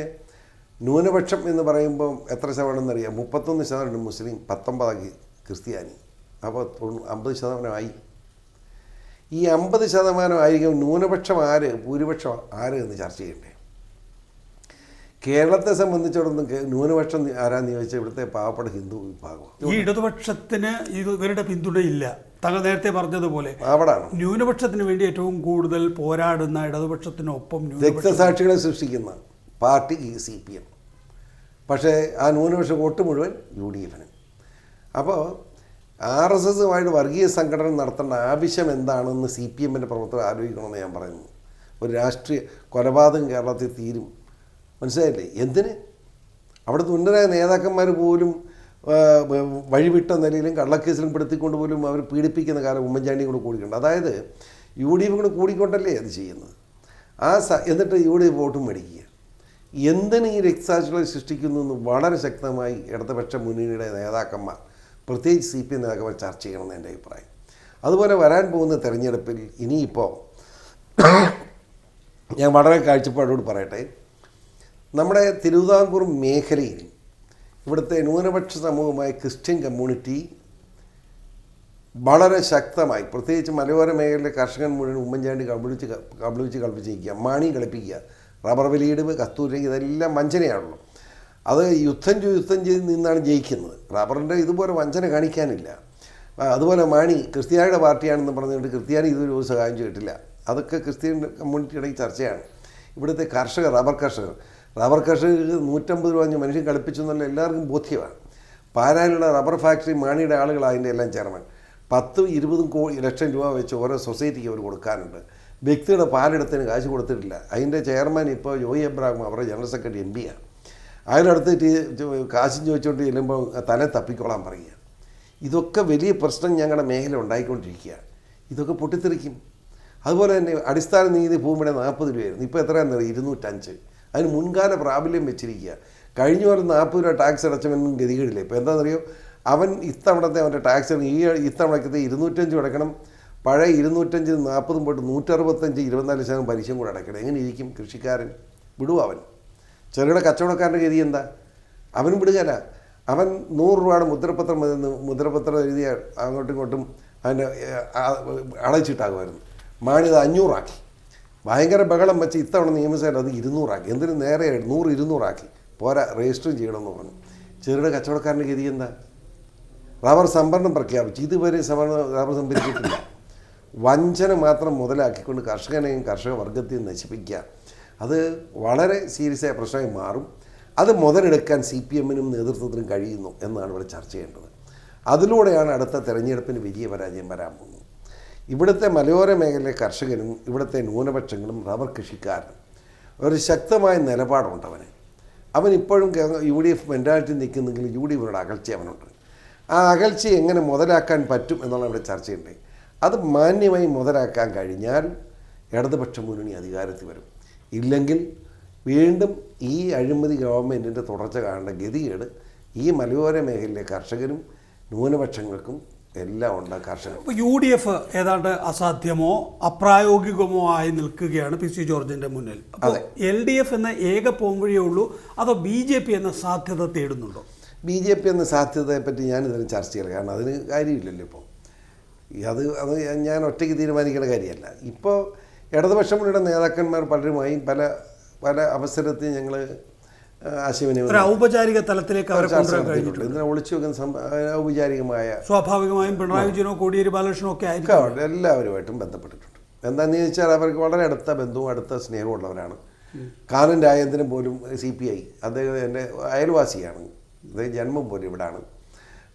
ന്യൂനപക്ഷം എന്ന് പറയുമ്പോൾ എത്ര ശതമാനം എന്നറിയാം? 31% മുസ്ലിം, 19 ക്രിസ്ത്യാനി. അപ്പോൾ 50% ഈ 50% ആയിരിക്കും ന്യൂനപക്ഷം ആര്, ഭൂരിപക്ഷം ആര് എന്ന് ചർച്ച ചെയ്യണ്ടേ. കേരളത്തെ സംബന്ധിച്ചിടത്തോളം ന്യൂനപക്ഷം ആരാന്ന് ചോദിച്ചാൽ ഇവിടുത്തെ പാവപ്പെട്ട ഹിന്ദു വിഭാഗം. ഈ ഇടതുപക്ഷത്തിന് ഇവരുടെ പിന്തുണയില്ല. താങ്കൾ നേരത്തെ പറഞ്ഞതുപോലെ അവിടാണ് ന്യൂനപക്ഷത്തിന് വേണ്ടി ഏറ്റവും കൂടുതൽ പോരാടുന്ന ഇടതുപക്ഷത്തിനൊപ്പം രക്തസാക്ഷികളെ സൃഷ്ടിക്കുന്ന പാർട്ടി CPM. പക്ഷേ ആ ന്യൂനപക്ഷ വോട്ട് മുഴുവൻ UDF-ന്. അപ്പോൾ RSSുമായിട്ട് വർഗീയ സംഘടന നടത്തേണ്ട ആവശ്യം എന്താണെന്ന് CPM-ൻ്റെ പ്രവർത്തകർ ആലോചിക്കണമെന്ന് ഞാൻ പറയുന്നു. ഒരു രാഷ്ട്രീയ കൊലപാതകം കേരളത്തിൽ തീരും, മനസ്സിലായില്ലേ? എന്തിന്? അവിടുത്തെ ഉന്നതരായ നേതാക്കന്മാർ പോലും വഴിവിട്ട നിലയിലും കള്ളക്കേസിലും പെടുത്തിക്കൊണ്ട് പോലും അവർ പീഡിപ്പിക്കുന്ന കാലം ഉമ്മൻചാണ്ടിയും കൂടെ കൂടിക്കൊണ്ട്, അതായത് UDF കൂടെ കൂടിക്കൊണ്ടല്ലേ അത് ചെയ്യുന്നത്. എന്നിട്ട് UDF വോട്ടും മേടിക്കുക. എന്തിന് ഈ രക്തസാക്ഷികളെ സൃഷ്ടിക്കുന്നു എന്ന് വളരെ ശക്തമായി ഇടതുപക്ഷ മുന്നണിയുടെ നേതാക്കന്മാർ, പ്രത്യേകിച്ച് CPM നേതാക്കന്മാർ ചർച്ച ചെയ്യണമെന്ന് എൻ്റെ അഭിപ്രായം. അതുപോലെ വരാൻ പോകുന്ന തെരഞ്ഞെടുപ്പിൽ ഇനിയിപ്പോൾ ഞാൻ വളരെ കാഴ്ചപ്പാടോട് പറയട്ടെ, നമ്മുടെ തിരുവിതാംകൂർ മേഖലയിൽ ഇവിടുത്തെ ന്യൂനപക്ഷ സമൂഹമായ ക്രിസ്ത്യൻ കമ്മ്യൂണിറ്റി വളരെ ശക്തമായി, പ്രത്യേകിച്ച് മലയോര മേഖലയിലെ കർഷകൻ മുഴുവൻ ഉമ്മൻചാണ്ടി കളിപ്പിച്ചിരിക്കുക, മാണി കളിപ്പിക്കുക, റബ്ബർ വലിയിടിവ്, കസ്തൂരി, ഇതെല്ലാം വഞ്ചനയാണല്ലോ. അത് യുദ്ധം ചെയ്ത് നിന്നാണ് ജയിക്കുന്നത്. റബ്ബറിൻ്റെ ഇതുപോലെ വഞ്ചന കാണിക്കാനില്ല. അതുപോലെ മാണി ക്രിസ്ത്യാനിയുടെ പാർട്ടിയാണെന്ന് പറഞ്ഞുകൊണ്ട് ക്രിസ്ത്യാനി ഇതൊരു സഹായം ചെയ്തിട്ടില്ല. അതൊക്കെ ക്രിസ്ത്യൻ കമ്മ്യൂണിറ്റിയുടെ ചർച്ചയാണ്. ഇവിടുത്തെ കർഷകർ, റബ്ബർ കർഷകർക്ക് 150 രൂപ മനുഷ്യൻ കളിപ്പിച്ചു എന്നുള്ള എല്ലാവർക്കും ബോധ്യമാണ്. പാലായിലുള്ള റബ്ബർ ഫാക്ടറി മാണിയുടെ ആളുകളാണ് അതിൻ്റെ എല്ലാം ചെയർമാൻ. 10-20 ലക്ഷം രൂപ വെച്ച് ഓരോ സൊസൈറ്റിക്ക് അവർ കൊടുക്കാനുണ്ട്. വ്യക്തിയുടെ പാലെടുത്തതിന് കാശ് കൊടുത്തിട്ടില്ല. അതിൻ്റെ ചെയർമാൻ ഇപ്പോൾ ജോയി എബ്രഹാം അവരുടെ ജനറൽ സെക്രട്ടറി MP-യാണ്. അതിനടുത്ത് കാശും ചോദിച്ചുകൊണ്ട് ചെല്ലുമ്പോൾ തല തപ്പിക്കോളാൻ പറയുക. ഇതൊക്കെ വലിയ പ്രശ്നം ഞങ്ങളുടെ മേഖല ഉണ്ടായിക്കൊണ്ടിരിക്കുകയാണ്. ഇതൊക്കെ പൊട്ടിത്തെറിക്കും. അതുപോലെ തന്നെ അടിസ്ഥാന നീതി ഭൂമിയുടെ 40 രൂപയായിരുന്നു, ഇപ്പോൾ എത്രയാണെന്ന് 205. അതിന് മുൻകാല പ്രാബല്യം വെച്ചിരിക്കുക. കഴിഞ്ഞ പോലെ 40 രൂപ ടാക്സ് അടച്ചവനും ഗതികേടില്ല. ഇപ്പോൾ എന്താണെന്നറിയോ, അവൻ ഇത്തവണത്തെ അവൻ്റെ ടാക്സ് ഇത്തവണക്കത്തെ 205 അടയ്ക്കണം. പഴയ 205 40 പോയിട്ട് 165 24% പലിശയും കൂടെ അടയ്ക്കണം. എങ്ങനെ ഇരിക്കും കൃഷിക്കാരൻ? വിടുക അവൻ. ചെറുകിട കച്ചവടക്കാരൻ്റെ ഗതി എന്താ? അവനും വിടുകയല്ല. അവൻ 100 രൂപയുടെ മുദ്രപത്രം എഴുതി അങ്ങോട്ടും ഇങ്ങോട്ടും അതിൻ്റെ അടച്ചിട്ടാകുമായിരുന്നു. മാണിത് 500 ആക്കി. ഭയങ്കര ബഹളം വെച്ച് ഇത്തവണ നിയമസഭയിൽ അത് 200 ആക്കി. എന്തിന് നേരെ 100-200 ആക്കി. പോരാ, രജിസ്റ്ററും ചെയ്യണമെന്ന് പറഞ്ഞു. ചെറുകിട കച്ചവടക്കാരൻ്റെ ഗതി എന്താ? റബ്ബർ സംഭരണം പ്രഖ്യാപിച്ചു. ഇതുവരെ റബ്ബർ സംഭരിച്ചിട്ടില്ല. വഞ്ചന മാത്രം മുതലാക്കിക്കൊണ്ട് കർഷകനെയും കർഷക വർഗത്തെയും നശിപ്പിക്കുക, അത് വളരെ സീരിയസായ പ്രശ്നമായി മാറും. അത് മുതലെടുക്കാൻ CPM-നും നേതൃത്വത്തിനും കഴിയുന്നു എന്നാണ് ഇവിടെ ചർച്ച ചെയ്യേണ്ടത്. അതിലൂടെയാണ് അടുത്ത തെരഞ്ഞെടുപ്പിന് വലിയ പരാജയം വരാൻ പോകുന്നത്. ഇവിടുത്തെ മലയോര മേഖലയിലെ കർഷകനും ഇവിടുത്തെ ന്യൂനപക്ഷങ്ങളും റബ്ബർ കൃഷിക്കാരനും ഒരു ശക്തമായ നിലപാടുണ്ട്. അവൻ ഇപ്പോഴും UDF മെൻറ്റാലിറ്റി നിൽക്കുന്നെങ്കിൽ UDF-യുടെ അകൽച്ച അവനുണ്ട്. ആ അകൽച്ച എങ്ങനെ മുതലാക്കാൻ പറ്റും എന്നുള്ള ഇവിടെ ചർച്ചയുണ്ട്. അത് മാന്യമായി മുതലാക്കാൻ കഴിഞ്ഞാൽ ഇടതുപക്ഷ മുന്നണി അധികാരത്തിൽ വരും. ഇല്ലെങ്കിൽ വീണ്ടും ഈ അഴിമതി ഗവൺമെൻറ്റിൻ്റെ തുടർച്ച കാണേണ്ട ഗതികേട് ഈ മലയോര മേഖലയിലെ കർഷകരും ന്യൂനപക്ഷങ്ങൾക്കും എല്ലാം ഉണ്ട്. കർഷകർ UDF ഏതാണ്ട് അസാധ്യമോ അപ്രായോഗികമോ ആയി നിൽക്കുകയാണ് PC ജോർജിന്റെ മുന്നിൽ. LDF എന്ന ഏക പോംവഴിയേ ഉള്ളൂ, അതോ BJP എന്ന സാധ്യത തേടുന്നുണ്ടോ? BJP എന്ന സാധ്യതയെപ്പറ്റി ഞാനിതിന് ചർച്ച ചെയ്യില്ല. കാരണം അതിന് കാര്യമില്ലല്ലോ. ഇപ്പോൾ അത് ഞാൻ ഒറ്റയ്ക്ക് തീരുമാനിക്കേണ്ട കാര്യമല്ല. ഇപ്പോൾ ഇടതുപക്ഷ മുന്നണിയുടെ നേതാക്കന്മാർ പലരുമായും പല അവസരത്തിൽ ഞങ്ങൾ ആശയവിനിമയം ഔപചാരിക തലത്തിലേക്ക് ഇതിനെ ഒളിച്ചു വെക്കുന്ന ഔപചാരികമായ സ്വാഭാവികമായും പിണറായി വിജയനോ കോടിയേരി ബാലകൃഷ്ണനോ ഒക്കെ ആയിരിക്കും എല്ലാവരുമായിട്ടും ബന്ധപ്പെട്ടിട്ടുണ്ട്. എന്താണെന്ന് ചോദിച്ചാൽ അവർക്ക് വളരെ അടുത്ത ബന്ധവും അടുത്ത സ്നേഹവും ഉള്ളവരാണ്. കാനൻ രാജേന്ദ്രൻ പോലും CPI, അദ്ദേഹം എൻ്റെ അയൽവാസിയാണ്. അദ്ദേഹം ജന്മം പോലും ഇവിടാണ്.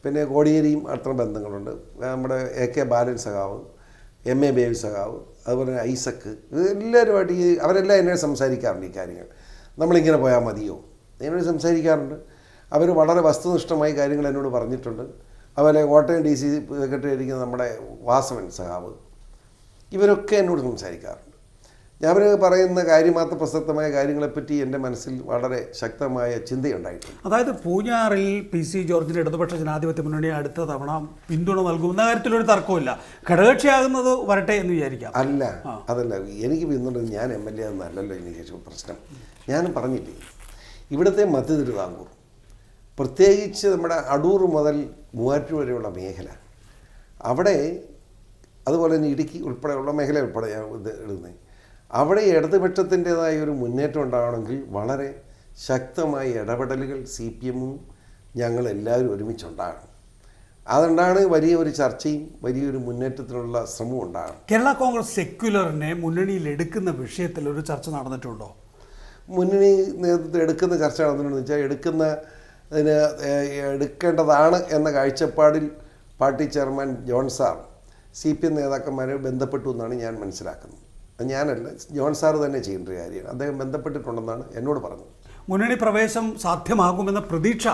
പിന്നെ കോടിയേരിയും അത്ര ബന്ധങ്ങളുണ്ട്. നമ്മുടെ AK ബാലൻ സഖാവ്, MA ബേബി സഖാവ്, അതുപോലെ ഐസക്ക്, എല്ലാവരുമായിട്ട് അവരെല്ലാം എന്നോട് സംസാരിക്കാറുണ്ട്. ഈ കാര്യങ്ങൾ നമ്മളിങ്ങനെ പോയാൽ മതിയോ എന്നോട് സംസാരിക്കാറുണ്ട്. അവർ വളരെ വസ്തുനിഷ്ഠമായി കാര്യങ്ങൾ എന്നോട് പറഞ്ഞിട്ടുണ്ട്. അതുപോലെ കോട്ടയം DC സെക്രട്ടറി ആയിരിക്കുന്ന നമ്മുടെ വാസവൻ സഖാവ്, ഇവരൊക്കെ എന്നോട് സംസാരിക്കാറുണ്ട്. ഞാൻ പറയുന്ന കാര്യമാത്ര പ്രസക്തമായ കാര്യങ്ങളെപ്പറ്റി എൻ്റെ മനസ്സിൽ വളരെ ശക്തമായ ചിന്തയുണ്ടായിട്ടുണ്ട്. അതായത് പൂഞ്ഞാറിൽ PC ജോർജിന് ഇടതുപക്ഷ ജനാധിപത്യ മുന്നണി അടുത്ത തവണ പിന്തുണ നൽകുമെന്ന കാര്യത്തിലൊരു തർക്കമില്ല. ഘടകകക്ഷിയാകുന്നത് വരട്ടെ എന്ന് വിചാരിക്കാം. അതല്ല എനിക്ക് പിന്തുണ, ഞാൻ MLA എന്നല്ലല്ലോ എനിക്ക് പ്രശ്നം. ഞാനും പറഞ്ഞില്ലേ, ഇവിടുത്തെ മധ്യ തിരുവിതാംകൂർ, പ്രത്യേകിച്ച് നമ്മുടെ അടൂർ മുതൽ മൂവാറ്റൂർ വരെയുള്ള മേഖല, അവിടെ അതുപോലെ തന്നെ ഇടുക്കി ഉൾപ്പെടെയുള്ള മേഖല ഉൾപ്പെടെ ഇത് ഇടുന്നത്, അവിടെ ഇടതുപക്ഷത്തിൻ്റെതായ ഒരു മുന്നേറ്റം ഉണ്ടാവണമെങ്കിൽ വളരെ ശക്തമായ ഇടപെടലുകൾ CPM-ഉം ഞങ്ങളെല്ലാവരും ഒരുമിച്ചുണ്ടാകണം. അതുകൊണ്ടാണ് വലിയൊരു ചർച്ചയും വലിയൊരു മുന്നേറ്റത്തിനുള്ള ശ്രമവും ഉണ്ടാകണം. കേരള കോൺഗ്രസ് സെക്യുലറിനെ മുന്നണിയിൽ എടുക്കുന്ന വിഷയത്തിൽ ഒരു ചർച്ച നടന്നിട്ടുണ്ടോ? മുന്നണി നേതൃത്വം എടുക്കുന്ന ചർച്ച നടന്നിട്ടുണ്ടെന്ന് വെച്ചാൽ എടുക്കേണ്ടതാണ് എന്ന കാഴ്ചപ്പാടിൽ party chairman John sir CPM നേതാക്കന്മാരെ ബന്ധപ്പെട്ടു എന്നാണ് ഞാൻ മനസ്സിലാക്കുന്നത്. ഞാനല്ല, ജോൺ സാർ തന്നെ ചെയ്യേണ്ട കാര്യമാണ്. അദ്ദേഹം ബന്ധപ്പെട്ടിട്ടുണ്ടെന്നാണ് എന്നോട് പറഞ്ഞത്. മുന്നണി പ്രവേശം സാധ്യമാകുമെന്ന പ്രതീക്ഷ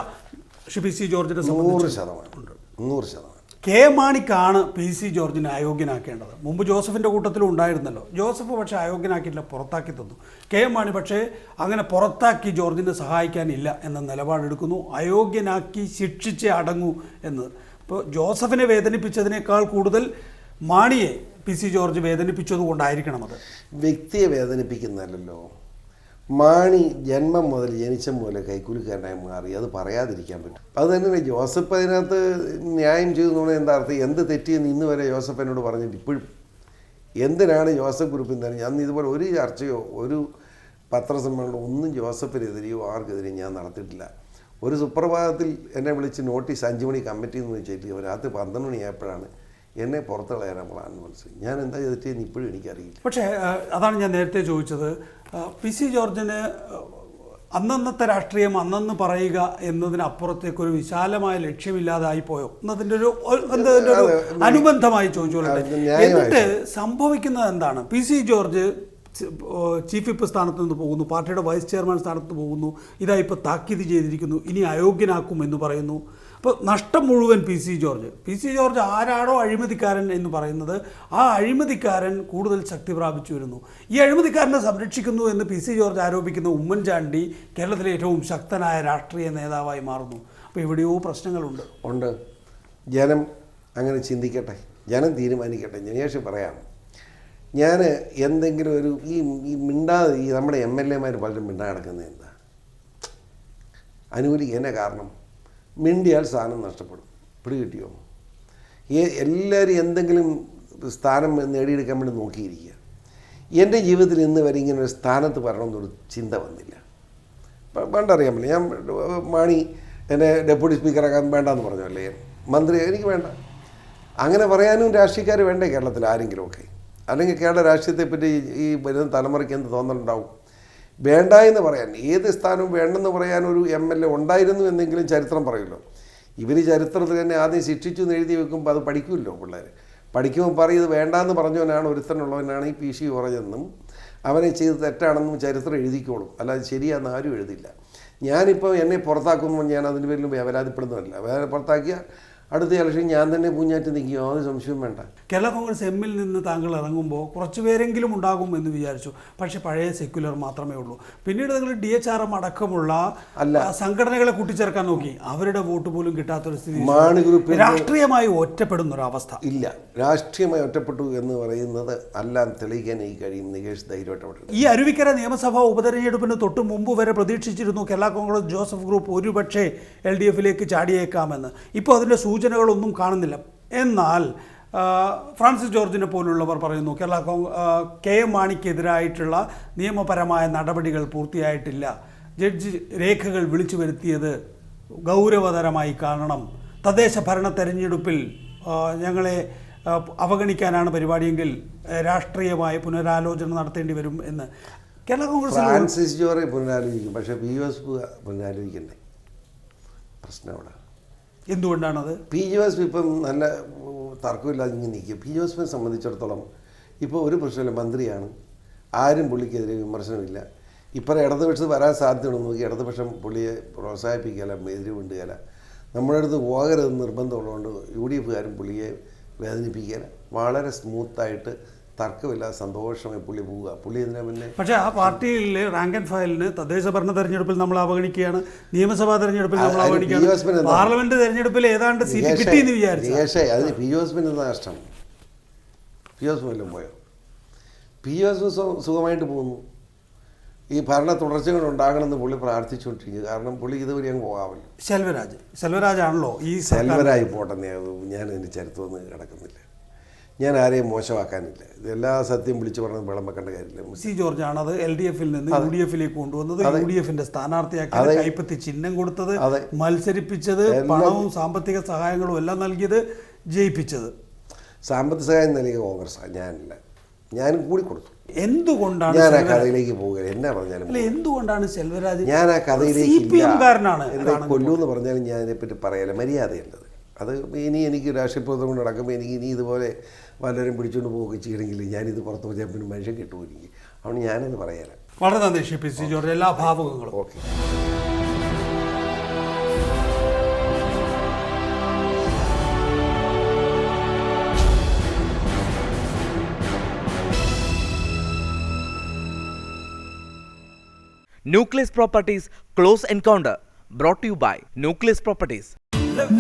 PC ജോർജിനെ 100%. കെ മാണിക്കാണ് PC ജോർജിനെ അയോഗ്യനാക്കേണ്ടത്. മുമ്പ് ജോസഫിൻ്റെ കൂട്ടത്തിലും ഉണ്ടായിരുന്നല്ലോ. ജോസഫ് പക്ഷേ അയോഗ്യനാക്കിയില്ല, പുറത്താക്കി തന്നു. കെ മാണി പക്ഷേ അങ്ങനെ പുറത്താക്കി ജോർജിനെ സഹായിക്കാനില്ല എന്ന നിലപാടെടുക്കുന്നു. അയോഗ്യനാക്കി ശിക്ഷിച്ചേ അടങ്ങൂ എന്ന്. ഇപ്പോൾ ജോസഫിനെ വേദനിപ്പിച്ചതിനേക്കാൾ കൂടുതൽ മാണിയെ PC ജോർജ് വേദനിപ്പിച്ചതുകൊണ്ടായിരിക്കണം അത്. വ്യക്തിയെ വേദനിപ്പിക്കുന്നതല്ലോ. മാണി ജന്മം മുതൽ ജനിച്ച മുതൽ കൈക്കൂലിക്കാരനായി മാറി, അത് പറയാതിരിക്കാൻ പറ്റും. അത് തന്നെ ജോസഫ് അതിനകത്ത് ന്യായം ചെയ്തു. എന്താ അർത്ഥം? എന്ത് തെറ്റിയെന്ന് ഇന്ന് വരെ ജോസഫ് എന്നോട് പറഞ്ഞിട്ട് ഇപ്പോഴും എന്തിനാണ് ജോസഫ് കുറിപ്പിൽ തന്നെ ഞാൻ ഇതുപോലെ ഒരു ചർച്ചയോ ഒരു പത്രസമ്മേളനമോ ഒന്നും ജോസഫിനെതിരെയോ ആർക്കെതിരെയോ ഞാൻ നടത്തിയിട്ടില്ല. ഒരു സുപ്രഭാതത്തിൽ എന്നെ വിളിച്ച് നോട്ടീസ് 5 മണി കമ്മിറ്റി എന്ന് വെച്ചിട്ട് രാത്രി 12 മണിയായപ്പോഴാണ് എന്നെ പുറത്ത് കളയാൻ പ്ലാൻ മനസ്സിലായി. ഞാൻ എന്താ ചെയ്തിട്ടെന്ന് ഇപ്പോഴും എനിക്കറിയില്ല. പക്ഷേ അതാണ് ഞാൻ നേരത്തെ ചോദിച്ചത്. PC ജോർജിന് അന്നന്നത്തെ രാഷ്ട്രീയം അന്നന്ന് പറയുക എന്നതിനപ്പുറത്തേക്കൊരു വിശാലമായ ലക്ഷ്യമില്ലാതായി പോയോ എന്നതിൻ്റെ ഒരു അനുബന്ധമായി ചോദിച്ചോളട്ടെ. എന്നിട്ട് സംഭവിക്കുന്നത് എന്താണ്? PC ജോർജ് ചീഫ് വിപ്പ് സ്ഥാനത്ത് നിന്ന് പോകുന്നു, പാർട്ടിയുടെ വൈസ് ചെയർമാൻ സ്ഥാനത്ത് പോകുന്നു, ഇതാ ഇപ്പോൾ താക്കീത് ചെയ്തിരിക്കുന്നു, ഇനി അയോഗ്യനാക്കും എന്ന് പറയുന്നു. അപ്പോൾ നഷ്ടം മുഴുവൻ PC ജോർജ് ആരാണോ അഴിമതിക്കാരൻ എന്ന് പറയുന്നത്, ആ അഴിമതിക്കാരൻ കൂടുതൽ ശക്തി പ്രാപിച്ചു വരുന്നു. ഈ അഴിമതിക്കാരനെ സംരക്ഷിക്കുന്നു എന്ന് PC ജോർജ് ആരോപിക്കുന്ന ഉമ്മൻചാണ്ടി കേരളത്തിലെ ഏറ്റവും ശക്തനായ രാഷ്ട്രീയ നേതാവായി മാറുന്നു. അപ്പോൾ എവിടെയോ പ്രശ്നങ്ങളുണ്ട്. ജനം അങ്ങനെ ചിന്തിക്കട്ടെ, ജനം തീരുമാനിക്കട്ടെ. ജനേഷ് പറയാം, ഞാൻ എന്തെങ്കിലും ഒരു ഈ മിണ്ടാതെ ഈ നമ്മുടെ MLA-മാർ പലരും മിണ്ടാ കിടക്കുന്നത് എന്താ? അനുകൂലിക്കുന്ന കാരണം മിണ്ടിയാൽ സ്ഥാനം നഷ്ടപ്പെടും. പിടികിട്ടിയോ? എല്ലാവരും എന്തെങ്കിലും സ്ഥാനം നേടിയെടുക്കാൻ വേണ്ടി നോക്കിയിരിക്കുക. എൻ്റെ ജീവിതത്തിൽ ഇന്ന് വരെ ഇങ്ങനെ ഒരു സ്ഥാനത്ത് വരണമെന്നൊരു ചിന്ത വന്നില്ല. പണ്ടറിയാൻ പറ്റില്ല, ഞാൻ മാണി എന്നെ ഡെപ്യൂട്ടി സ്പീക്കറാക്കാൻ വേണ്ടെന്ന് പറഞ്ഞല്ലേ, മന്ത്രി എനിക്ക് വേണ്ട. അങ്ങനെ പറയാനും രാഷ്ട്രീയക്കാർ വേണ്ടേ കേരളത്തിൽ ആരെങ്കിലുമൊക്കെ? അല്ലെങ്കിൽ കേരള രാഷ്ട്രീയത്തെപ്പറ്റി ഈ വരുന്ന തലമുറയ്ക്ക് എന്ത് തോന്നലുണ്ടാവും? വേണ്ട എന്ന് പറയാൻ, ഏത് സ്ഥാനവും വേണ്ടെന്ന് പറയാൻ ഒരു MLA ഉണ്ടായിരുന്നു എന്നെങ്കിലും ചരിത്രം പറയുമല്ലോ. ഇവർ ചരിത്രത്തിൽ തന്നെ ആദ്യം ശിക്ഷിച്ചു എന്ന് എഴുതി വെക്കുമ്പോൾ അത് പഠിക്കുമല്ലോ പിള്ളേർ. പഠിക്കുമ്പോൾ പറയും ഇത് വേണ്ടാന്ന് പറഞ്ഞവനാണ് ഒരുത്തനുള്ളവനാണ് ഈ PC ജോർജെന്നും അവനെ ചെയ്ത് തെറ്റാണെന്നും ചരിത്രം എഴുതിക്കോളും. അല്ലാതെ ശരിയാണെന്ന് ആരും എഴുതില്ല. ഞാനിപ്പോൾ എന്നെ പുറത്താക്കുമ്പോൾ ഞാൻ അതിൻ്റെ പേരിൽ വേവലാതിപ്പെടുന്നതല്ല. പുറത്താക്കിയ അടുത്ത ഇലക്ഷൻ ഞാൻ തന്നെ പൂഞ്ഞാറ്റ് നിൽക്കും, യാതൊരു സംശയവും വേണ്ട. കേരള കോൺഗ്രസ് എമ്മിൽ നിന്ന് താങ്കൾ ഇറങ്ങുമ്പോൾ കുറച്ച് പേരെങ്കിലും ഉണ്ടാകും എന്ന് വിചാരിച്ചു. പക്ഷേ പഴയ സെക്യുലർ മാത്രമേ ഉള്ളൂ. പിന്നീട് നിങ്ങൾ DHRM അടക്കമുള്ള സംഘടനകളെ കൂട്ടിച്ചേർക്കാൻ നോക്കി, അവരുടെ വോട്ട് പോലും കിട്ടാത്തൊരു സ്ഥിതി. രാഷ്ട്രീയമായി ഒറ്റപ്പെടുന്നൊരവസ്ഥ ഇല്ല. രാഷ്ട്രീയമായി ഒറ്റപ്പെട്ടു എന്ന് പറയുന്നത് അല്ലാം തെളിയിക്കാൻ എനിക്ക് കഴിയും. നികേഷ് ധൈര്യമായിട്ട്. ഈ അരുവിക്കര നിയമസഭാ ഉപതെരഞ്ഞെടുപ്പിന് തൊട്ട് മുമ്പ് വരെ പ്രതീക്ഷിച്ചിരുന്നു കേരള കോൺഗ്രസ് ജോസഫ് ഗ്രൂപ്പ് ഒരുപക്ഷെ LDF-ലേക്ക് ചാടിയേക്കാമെന്ന്. ഇപ്പോൾ അതിൻ്റെ സൂചനകളൊന്നും കാണുന്നില്ല. എന്നാൽ ഫ്രാൻസിസ് ജോർജിനെ പോലുള്ളവർ പറയുന്നു KM മാണിക്കെതിരായിട്ടുള്ള നിയമപരമായ നടപടികൾ പൂർത്തിയായിട്ടില്ല, ജഡ്ജി രേഖകൾ വിളിച്ചു വരുത്തിയത് ഗൗരവതരമായി കാണണം, തദ്ദേശ ഭരണ തെരഞ്ഞെടുപ്പിൽ ഞങ്ങളെ അവഗണിക്കാനാണ് പരിപാടിയെങ്കിൽ രാഷ്ട്രീയമായ പുനരാലോചന നടത്തേണ്ടി വരും എന്ന് കേരള കോൺഗ്രസ്. ഫ്രാൻസിസ് ജോർജ് പുനരാലോചിക്കും, പക്ഷേ POS പുനരാലോചിക്കണ്ടേ? പ്രശ്നം അവിടെ എന്തുകൊണ്ടാണത്? POS ഇപ്പം നല്ല തർക്കമില്ലാതെ ഇങ്ങനെ നിൽക്കും. POS സംബന്ധിച്ചിടത്തോളം ഇപ്പോൾ ഒരു പ്രശ്നമില്ല, മന്ത്രിയാണ്, ആരും പുള്ളിക്കെതിരെ വിമർശനമില്ല. ഇപ്പോൾ ഇടതുപക്ഷത്ത് വരാൻ സാധ്യതയുണ്ടെന്ന് നോക്കി ഇടതുപക്ഷം പുള്ളിയെ പ്രോത്സാഹിപ്പിക്കുകയല്ല, എതിര് കൊണ്ടുകയല്ല. നമ്മുടെ അടുത്ത് പോകരുതെന്ന് നിർബന്ധമുള്ളതുകൊണ്ട് UDF-കാരും പുള്ളിയെ വേദനിപ്പിക്കുകയല്ല. വളരെ സ്മൂത്തായിട്ട് തർക്കമില്ലാതെ സന്തോഷമായി പുള്ളി പോവുക. പുള്ളി ഇതിനെ പിന്നെ പക്ഷേ ആ പാർട്ടിയിൽ റാങ്ക് ആൻഡ് ഫയലിന് തദ്ദേശ ഭരണ തെരഞ്ഞെടുപ്പിൽ നമ്മൾ അവഗണിക്കുകയാണ്, നിയമസഭാ തെരഞ്ഞെടുപ്പിൽ നമ്മൾ അവഗണിക്കുകയാണ്, പാർലമെന്റ് തെരഞ്ഞെടുപ്പിൽ ഏതാണ്ട് സീറ്റ് കിട്ടിയെന്ന് വിചാരിച്ചു. അതിന് പി ഒ എസ് എന്താ നഷ്ടം? പി ഒ എസ് വല്ലതും പോയോ? പി ഒ എസ് സുഖമായിട്ട് പോകുന്നു. ഈ ഭരണ തുടർച്ചകൾ ഉണ്ടാകണമെന്ന് പുള്ളി പ്രാർത്ഥിച്ചുകൊണ്ടിരിക്കുക. കാരണം പുള്ളി ഇതുവരെ അങ്ങ് പോകാമല്ലോ. സെൽവരാജാണല്ലോ ഈ സെൽവരായി പോട്ടെന്നേ. ഞാൻ അതിൻ്റെ ചരിത്രമൊന്നും കിടക്കുന്നില്ല. ഞാൻ ആരെയും മോശമാക്കാനില്ല. ഇതെല്ലാ സത്യം വിളിച്ചു പറഞ്ഞത് വെള്ളം വെക്കേണ്ട കാര്യമില്ല. പി.സി. ജോർജാണ് അത് LDF-ൽ നിന്ന് UDF-ലേക്ക് കൊണ്ടുവന്നത്, UDF-ന്റെ സ്ഥാനാർത്ഥിയാക്കിയത്, കൈപ്പത്തി ചിഹ്നം കൊടുത്തത്, മത്സരിപ്പിച്ചത്, പണവും സാമ്പത്തിക സഹായങ്ങളും എല്ലാം നൽകിയത്, ജയിപ്പിച്ചത്. സാമ്പത്തിക സഹായം നൽകിയ കോൺഗ്രസ് ഞാനില്ല, ഞാനും കൂടി കൊടുത്തു. എന്തുകൊണ്ടാണ് ഞാൻ ആ കഥയിലേക്ക് പോകുക? എന്നാ പറഞ്ഞാലും എന്തുകൊണ്ടാണ് സെൽവരാജ് ഞാൻ ആ കഥയിലേക്ക് CPM-കാരനാണ് കൊല്ലൂന്ന് പറഞ്ഞാലും ഞാൻ ഇതിനെപ്പറ്റി പറയാല മര്യാദയുള്ളത്. അത് ഇനി എനിക്ക് രാഷ്ട്രീയ പ്രവർത്തനം കൊണ്ട് നടക്കുമ്പോൾ എനിക്ക് ഇനി ഇതുപോലെ വല്ലവരും പിടിച്ചുകൊണ്ട് പോവുകയൊക്കെ ചെയ്യണമെങ്കിൽ ഞാനിത് പുറത്ത് പോയാൽ പിന്നെ മനുഷ്യൻ കിട്ടുമെനിക്ക്. അതുകൊണ്ട് ഞാനത് പറയാല. വളരെ നന്ദി ശ്രീ പി.സി. ജോർജ്, എല്ലാ ഭാവുകങ്ങളും. Okay. Nucleus Properties Close Encounter brought to you by Nucleus Properties.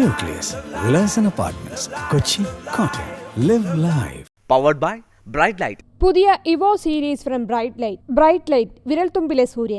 Nucleus Villas and Apartments, Kochi, Kottayam. Live life. Powered by Bright Light. പുതിയ Evo series from Bright Light. Bright Light, വിരൽത്തുമ്പിലെ സൂര്യൻ.